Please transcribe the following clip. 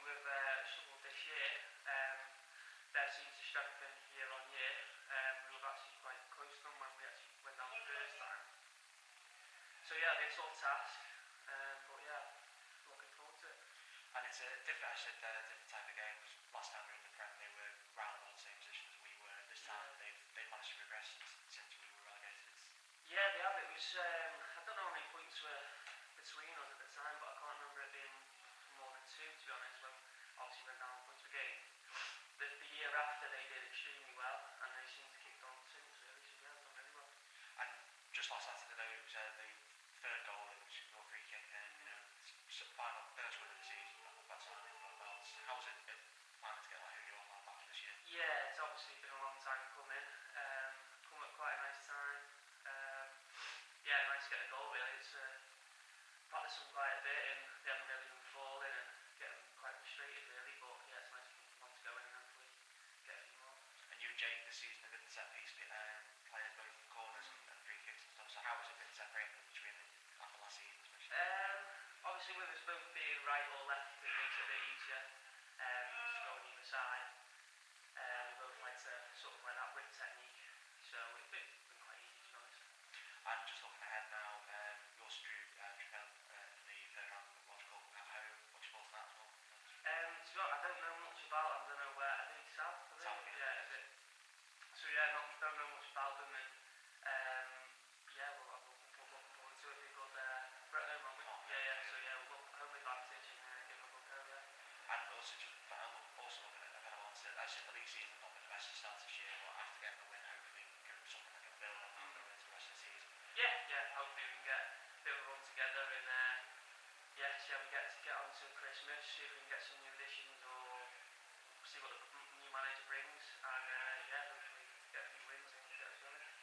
with Sheffield this year, they seem to strengthen year on year. We were actually quite close to them when we actually went down the first time. So yeah, they're a tough task, but yeah, looking forward to it. And it's a different, I said, different type of game, because last time we were in the Prem they were round about the same position as we were. This time they've managed to regress since we were relegated. Yeah, they have. It was, I don't know how many points were between us at the time, but I can't remember it being more than 2, to be honest, when obviously went down points per game. The year after they did extremely well, and they seem to kick on since, really, so yeah, done really well. And just last Saturday though, it was the third goal, it was your free kick, and final first win of the season, that's something about. How was it finally to get like who you are back this year? Yeah, it's obviously been a long time coming. Come at quite a nice time. Yeah, nice to get a goal really. It's practiced them quite a bit and they haven't really been falling and getting quite frustrated really, but yeah, it's nice to go in and hopefully get a few more. And you and Jake this season have been the set piece players both corners and free kicks and stuff, so how has it been separated between after last season especially? Obviously with us both being right or left it makes it a bit easier to go on either side. We both like to sort of like that whip technique, so it's been quite easy to be honest. And just looking ahead now, you also drew Tripel in the third round of the World Cup at home. What's your thoughts on that as well? So I don't know much about them. I don't know where. I think South. Yeah, is it? So yeah, don't know much about them. And yeah, well, I'm looking forward to it. Be good. We're at home, aren't we? Yeah. So yeah, we'll home advantage and give them a good go. Yeah. And also looking at the league season, not been the best to start this year, but